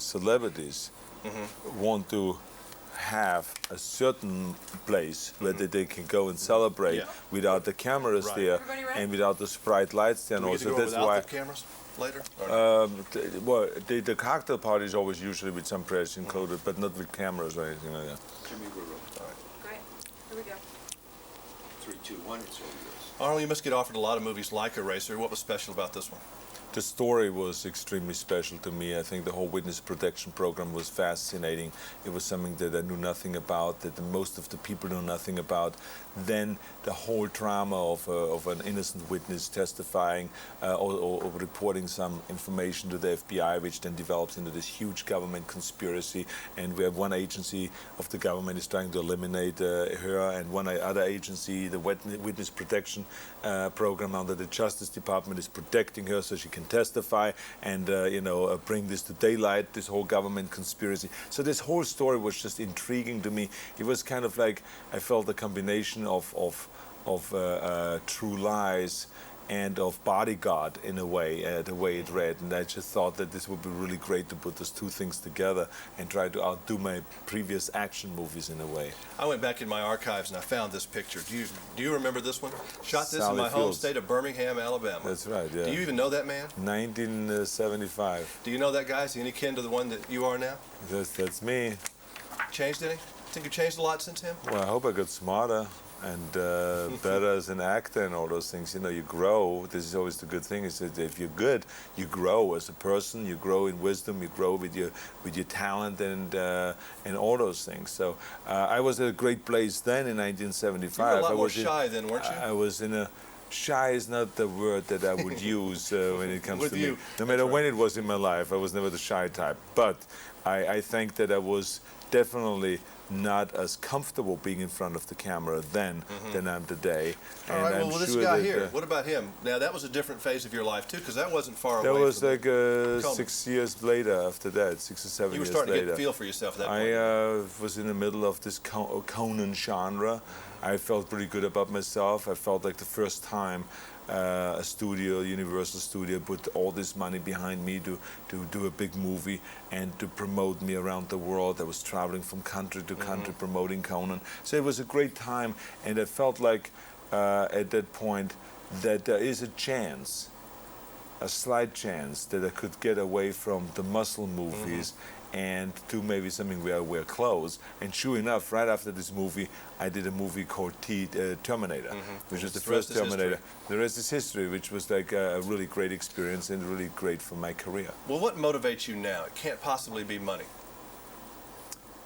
celebrities want to have a certain place where they can go and celebrate without the cameras there and without the bright lights there. Do we get to go that's without why the cameras later? well, the cocktail party is always usually with some press included, but not with cameras or anything like that. Jimmy, we're ready. All right. Great. Here we go. 3, 2, 1, it's all yours. Arnold, you must get offered a lot of movies like Eraser. What was special about this one? The story was extremely special to me. I think the whole witness protection program was fascinating. It was something that I knew nothing about, that most of the people knew nothing about. Then the whole drama of an innocent witness testifying or reporting some information to the FBI, which then develops into this huge government conspiracy. And we have one agency of the government is trying to eliminate her, and one other agency, the witness protection program under the Justice Department, is protecting her so she can testify and bring this to daylight, this whole government conspiracy. So this whole story was just intriguing to me. It was kind of like I felt a combination of True Lies and of Bodyguard in a way, the way it read. And I just thought that this would be really great to put those two things together and try to outdo my previous action movies in a way. I went back in my archives and I found this picture. Do you remember this one? Shot this in my home state of Birmingham, Alabama. That's right, yeah. Do you even know that man? 1975. Do you know that guy? Is he any kin to the one that you are now? That's me. Changed any? Think you changed a lot since him? Well, I hope I got smarter and better as an actor and all those things. You know, you grow. This is always the good thing, is that if you're good, you grow as a person, you grow in wisdom, you grow with your talent and all those things. So I was at a great place then in 1975. You were a lot more shy then, weren't you? I was in a... Shy is not the word that I would use when it comes to me. No matter when it was in my life, I was never the shy type. But I think that I was definitely not as comfortable being in front of the camera then than I'm today. All right, well, this guy here, what about him? Now, that was a different phase of your life, too, because that wasn't far away. That was like 6 years later after that, 6 or 7 years later. You were starting to get a feel for yourself at that point. I was in the middle of this Conan genre. I felt pretty good about myself. I felt like the first time a studio, Universal Studio, put all this money behind me to do a big movie and to promote me around the world. I was traveling from country to country promoting Conan. So it was a great time, and I felt like at that point that there is a chance, a slight chance, that I could get away from the muscle movies and do maybe something where I wear clothes. And sure enough, right after this movie, I did a movie called Terminator, which was the first Terminator. The rest is history, which was like a really great experience and really great for my career. Well, what motivates you now? It can't possibly be money.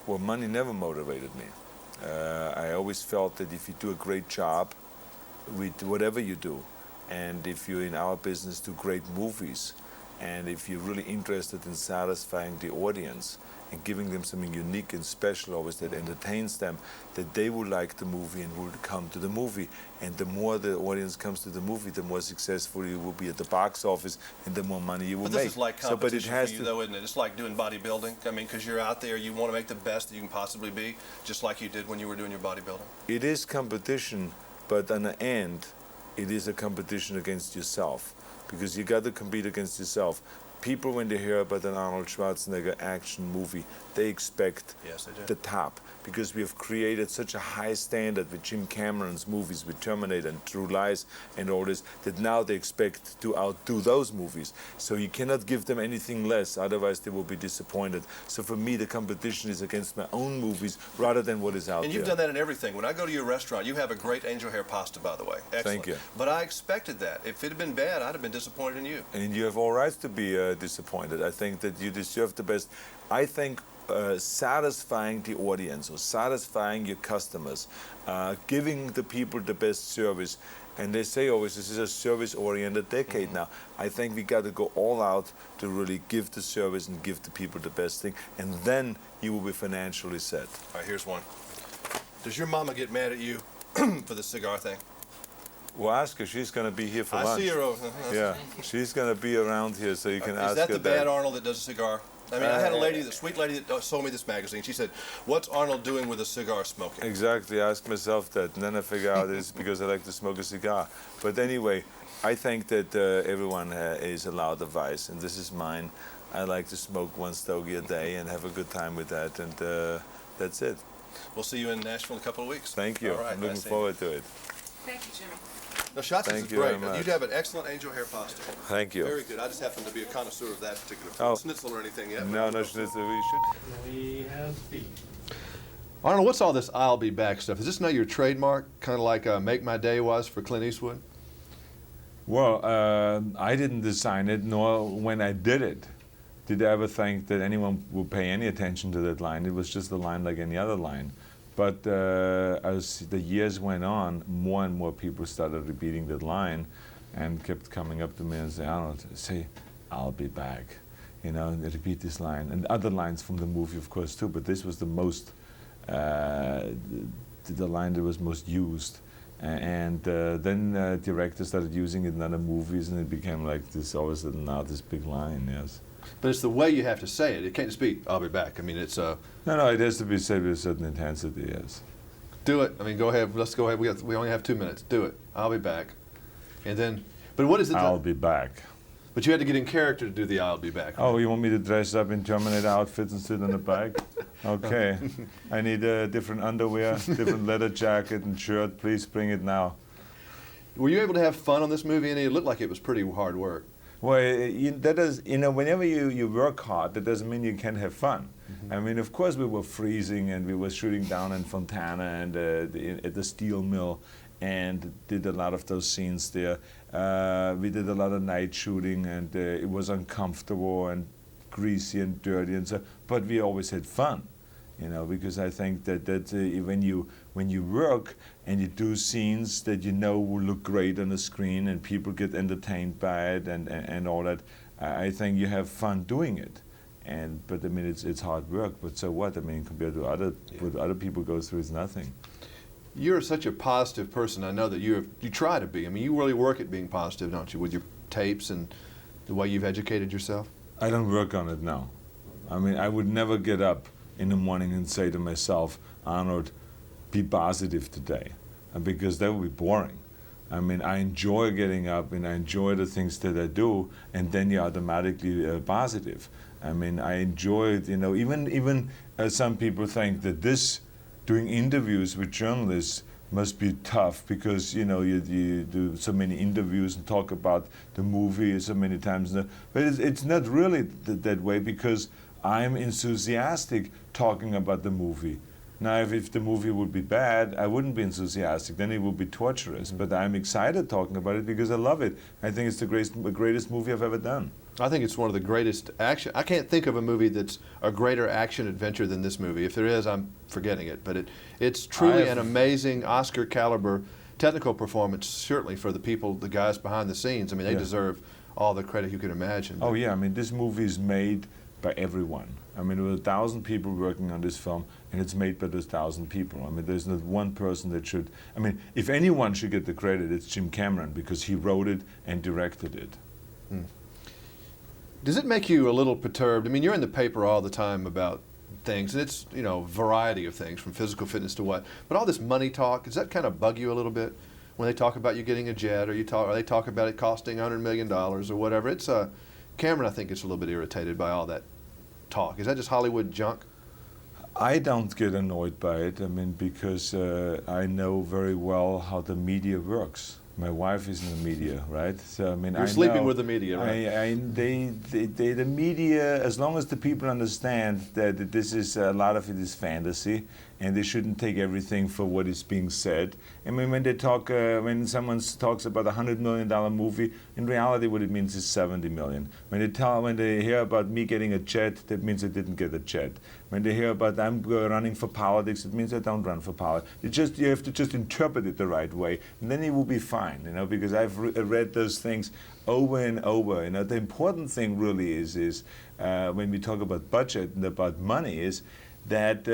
Well, money never motivated me. I always felt that if you do a great job with whatever you do, and if you in our business do great movies, and if you're really interested in satisfying the audience and giving them something unique and special always that entertains them, that they will like the movie and will come to the movie. And the more the audience comes to the movie, the more successful you will be at the box office and the more money you will make. But this is like competition for you, though, isn't it? It's like doing bodybuilding. I mean, because you're out there, you want to make the best that you can possibly be, just like you did when you were doing your bodybuilding. It is competition, but in the end, it is a competition against yourself. Because you got to compete against yourself. People, when they hear about an Arnold Schwarzenegger action movie, they expect the top. Because we have created such a high standard with Jim Cameron's movies, with Terminator and True Lies and all this, that now they expect to outdo those movies. So you cannot give them anything less, otherwise they will be disappointed. So for me, the competition is against my own movies rather than what is out there. And you've done that in everything. When I go to your restaurant, you have a great angel hair pasta, by the way. Excellent. Thank you. But I expected that. If it had been bad, I'd have been disappointed in you. And you have all rights to be disappointed. I think that you deserve the best. I think satisfying the audience or satisfying your customers, giving the people the best service. And they say always, this is a service-oriented decade now. I think we got to go all out to really give the service and give the people the best thing, and then you will be financially set. All right, here's one. Does your mama get mad at you for the cigar thing? Well, ask her. She's going to be here for lunch. I see her. Yeah, she's going to be around here, so you can ask her. Is that the bad Arnold that does a cigar? I mean, I had a lady, the sweet lady that sold me this magazine. She said, "What's Arnold doing with a cigar smoking?" Exactly. I asked myself that, and then I figure out it's because I like to smoke a cigar. But anyway, I think that everyone is allowed a vice, and this is mine. I like to smoke one stogie a day and have a good time with that, and that's it. We'll see you in Nashville in a couple of weeks. Thank you. All right, I'm looking forward to it. Thank you, Jimmy. No, Shots is Thank you great. very much. You have an excellent angel hair posture. Thank you. Very good. I just happen to be a connoisseur of that particular Oh. schnitzel or anything yet. No, no schnitzel. We should. We have Steve. Arnold, what's all this "I'll be back" stuff? Is this now your trademark, kind of like "Make My Day" was for Clint Eastwood? Well, I didn't design it, nor when I did it did I ever think that anyone would pay any attention to that line. It was just a line like any other line. But as the years went on, more and more people started repeating that line and kept coming up to me and say, Arnold, say, I'll be back. You know, and they repeat this line. And other lines from the movie, of course, too, but this was the most, the line that was most used. And then directors started using it in other movies, and it became like this, all of a sudden now, this big line, yes. But it's the way you have to say it. It can't just be "I'll be back." I mean, it's No, it has to be said with a certain intensity, yes. Do it. I mean, go ahead. Let's go ahead. We only have 2 minutes. Do it. I'll be back. And then, but what is it? I'll be back. But you had to get in character to do the "I'll be back." Right? Oh, you want me to dress up in Terminator outfits and sit on the bike? Okay. I need different underwear, different leather jacket and shirt. Please bring it now. Were you able to have fun on this movie? And it looked like it was pretty hard work. Well, that is, you know, whenever you work hard, that doesn't mean you can't have fun. I mean, of course we were freezing and we were shooting down in Fontana and at the steel mill and did a lot of those scenes there. We did a lot of night shooting and it was uncomfortable and greasy and dirty and so, but we always had fun. You know, because I think that when you work and you do scenes that you know will look great on the screen and people get entertained by it and all that, I think you have fun doing it. But I mean, it's hard work. But so what? I mean, compared to what other people go through, it's nothing. You're such a positive person. I know that you try to be. I mean, you really work at being positive, don't you, with your tapes and the way you've educated yourself? I don't work on it now. I mean, I would never get up in the morning and say to myself, Arnold, be positive today, because that would be boring. I mean, I enjoy getting up and I enjoy the things that I do, and then you're automatically positive. I mean, I enjoy it, you know, even some people think that doing interviews with journalists must be tough because, you know, you do so many interviews and talk about the movie so many times. But it's not really that way because I'm enthusiastic talking about the movie. Now, if the movie would be bad, I wouldn't be enthusiastic. Then it would be torturous. But I'm excited talking about it because I love it. I think it's the greatest movie I've ever done. I think it's one of the greatest action. I can't think of a movie that's a greater action adventure than this movie. If there is, I'm forgetting it. But it's truly an amazing Oscar caliber technical performance, certainly for the people, the guys behind the scenes. I mean, they deserve all the credit you can imagine. Oh yeah, I mean, this movie is made by everyone. I mean, there were 1,000 people working on this film, and it's made by those 1,000 people. I mean, there's not one person that should, I mean, if anyone should get the credit, it's Jim Cameron, because he wrote it and directed it. Does it make you a little perturbed? I mean, you're in the paper all the time about things, and it's, you know, variety of things, from physical fitness to what. But all this money talk, does that kind of bug you a little bit when they talk about you getting a jet, or they talk about it costing $100 million or whatever? It's Cameron, I think, gets a little bit irritated by all that talk. Is that just Hollywood junk? I don't get annoyed by it. I mean, because I know very well how the media works. My wife is in the media, right? So I mean, you're sleeping with the media, right? The media, as long as the people understand that this is a lot of it is fantasy, and they shouldn't take everything for what is being said. I mean, when they talk, when someone talks about $100 million movie, in reality, what it means is 70 million. When they hear about me getting a jet, that means I didn't get a jet. When they hear about I'm running for politics, it means I don't run for politics. You have to just interpret it the right way, and then it will be fine, you know, because I've read those things over and over. You know, the important thing really is when we talk about budget and about money is that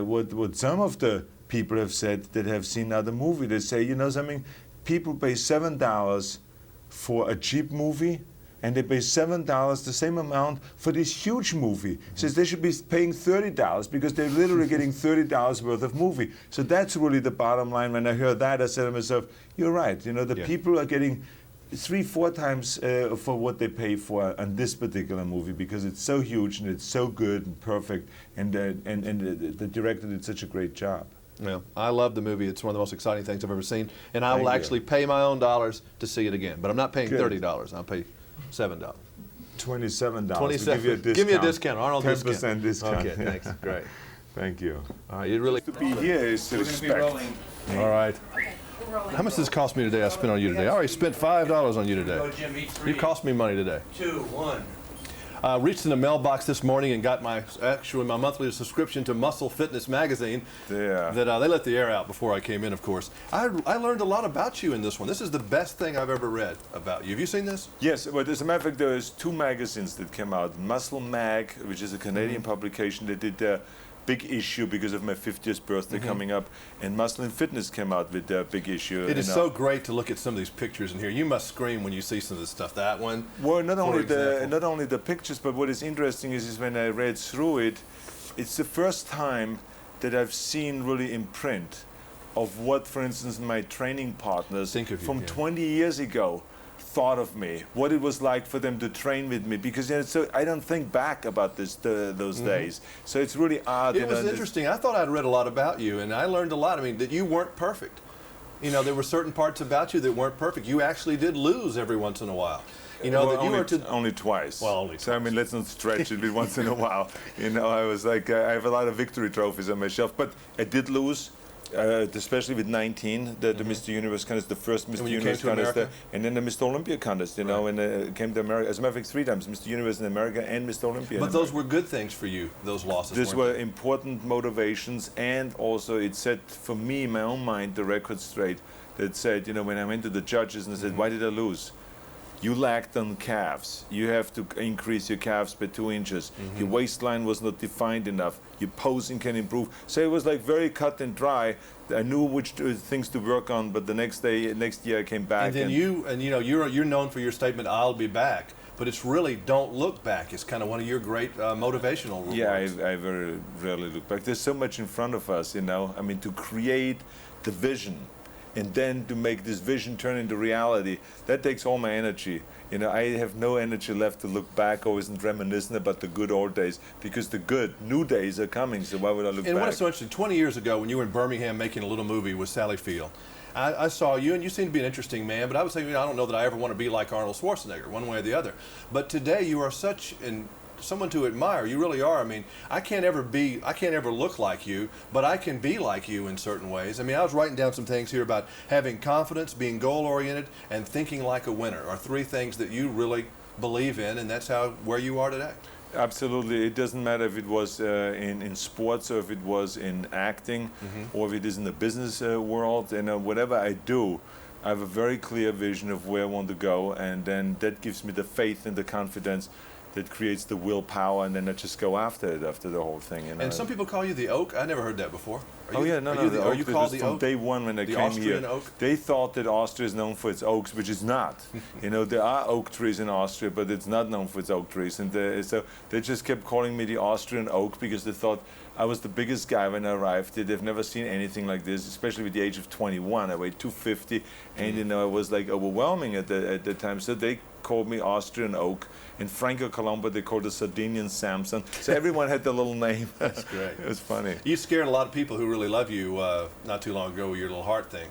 what some of the people have said that have seen other movie, they say, you know something, people pay $7 for a cheap movie, and they pay $7, the same amount, for this huge movie. Says they should be paying $30 because they're literally getting $30 worth of movie. So that's really the bottom line. When I heard that, I said to myself, you're right. You know, the people are getting 3-4 times for what they pay for on this particular movie, because it's so huge and it's so good and perfect, and the director did such a great job. Yeah, I love the movie. It's one of the most exciting things I've ever seen, and I will actually pay my own dollars to see it again. But I'm not paying $30. I'll pay $7. $27. $27. Give me a discount, Arnold. 10% discount. Okay, thanks. Great. Thank you. You really To be here is respect. All right. How much does this cost me today? I spent on you today. I already spent $5 on you today. You cost me money today. 2, 1. Reached in the mailbox this morning and got my monthly subscription to Muscle Fitness magazine. Yeah. That they let the air out before I came in, of course. I learned a lot about you in this one. This is the best thing I've ever read about you. Have you seen this? Yes, but as a matter of fact, there's 2 magazines that came out. Muscle Mag, which is a Canadian publication that did a big issue because of my 50th birthday coming up, and Muscle and Fitness came out with a big issue. It is so great to look at some of these pictures in here. You must scream when you see some of this stuff. That one. Well, not only the pictures, but what is interesting is when I read through it, it's the first time that I've seen really in print of what, for instance, my training partners from 20 years ago thought of me, what it was like for them to train with me, because so I don't think back about those days. So it's really odd. It was interesting. I thought I'd read a lot about you, and I learned a lot. I mean, that you weren't perfect. You know, there were certain parts about you that weren't perfect. You actually did lose every once in a while. You know, well, that you were only twice. Well, only twice. So I mean, let's not stretch it once in a while. You know, I was like, I have a lot of victory trophies on my shelf, but I did lose. Especially with 19, the Mr. Universe contest, the first Mr. Universe contest, and then the Mr. Olympia contest, you know, and came to America. As a matter of fact, 3 times, Mr. Universe in America and Mr. Olympia. But those were good things for you, those losses. These were important motivations, and also it set for me, in my own mind, the record straight that said, you know, when I went to the judges and I said, why did I lose? You lacked on calves. You have to increase your calves by 2 inches. Your waistline was not defined enough. Your posing can improve. So it was like very cut and dry. I knew which things to work on, but the next year I came back. And then you know, you're known for your statement, "I'll be back," but it's really "Don't look back." It's kind of one of your great motivational words. Yeah, I very rarely look back. There's so much in front of us, you know. I mean, to create the vision, and then to make this vision turn into reality, that takes all my energy. You know, I have no energy left to look back or isn't reminiscent about the good old days, because the good new days are coming, so why would I look back? And what's so interesting, 20 years ago when you were in Birmingham making a little movie with Sally Field, I saw you, and you seem to be an interesting man, but I would say, you know, I don't know that I ever want to be like Arnold Schwarzenegger, one way or the other. But today you are such someone to admire. You really are. I mean, I can't ever look like you, but I can be like you in certain ways. I mean, I was writing down some things here about having confidence, being goal-oriented, and thinking like a winner are 3 things that you really believe in, and that's where you are today. Absolutely. It doesn't matter if it was in sports, or if it was in acting, or if it is in the business world. And whatever I do, I have a very clear vision of where I want to go, and then that gives me the faith and the confidence that creates the willpower, and then I just go after it, after the whole thing. You know? And some people call you the Oak. I never heard that before. Are you called the Oak? From day one when I came Austrian here, oak? they thought that Austria is known for its oaks, which is not. You know, there are oak trees in Austria, but it's not known for its oak trees. And so they just kept calling me the Austrian Oak, because they thought I was the biggest guy when I arrived. They've never seen anything like this, especially with the age of 21. I weighed 250, and you know, I was like overwhelming at the time. So they called me Austrian Oak. In Franco Colombo, they called it Sardinian Samson. So everyone had their little name. That's great. It was funny. You scared a lot of people who really love you not too long ago with your little heart thing.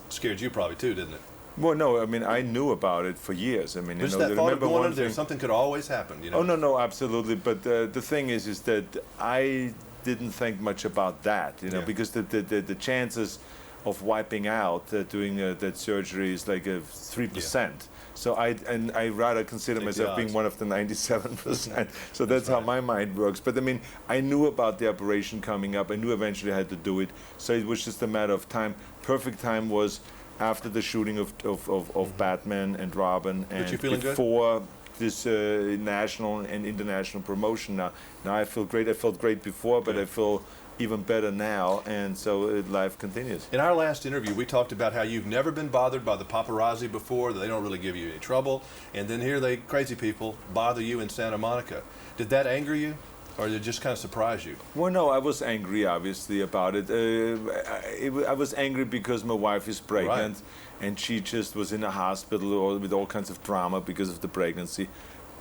Scared you probably too, didn't it? Well, no, I mean, I knew about it for years. I mean, Just that thought of going under there, something could always happen, you know? Oh, no, absolutely. But the thing is that I didn't think much about that, you know, because the chances of wiping out doing that surgery is like 3%. Yeah. So I rather consider myself being one of the 97%. So that's how my mind works. But I mean, I knew about the operation coming up. I knew eventually I had to do it. So it was just a matter of time. Perfect time was after the shooting of Batman and Robin, and before this national and international promotion. Now I feel great. I felt great before, but I feel even better now, and so life continues. In our last interview, we talked about how you've never been bothered by the paparazzi before, that they don't really give you any trouble, and then here crazy people bother you in Santa Monica. Did that anger you? Or did it just kind of surprise you? Well, no, I was angry, obviously, about it. I was angry because my wife is pregnant, and she just was in a hospital with all kinds of drama because of the pregnancy.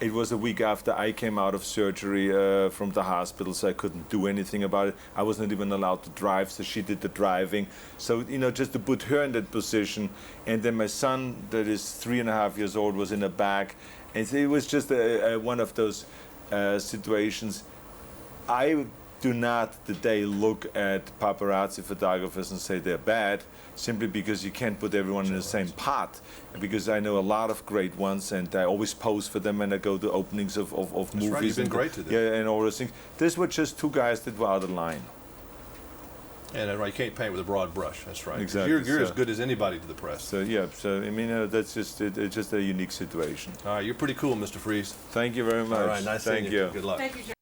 It was a week after I came out of surgery from the hospital, so I couldn't do anything about it. I wasn't even allowed to drive, so she did the driving. So, you know, just to put her in that position. And then my son, that is 3.5 years old, was in a back. And it was just one of those situations. I do not today look at paparazzi photographers and say they're bad, simply because you can't put everyone in the same pot. Because I know a lot of great ones, and I always pose for them when I go to openings of movies. Right. You've been great to them. Yeah, and all those things. These were just two guys that were out of line. And you can't paint with a broad brush. That's right. Exactly. You're as good as anybody to the press. So yeah. So I mean, that's just it's just a unique situation. All right. You're pretty cool, Mr. Freeze. Thank you very much. All right. Nice seeing you. Thank you. Good luck. Thank you, Joe.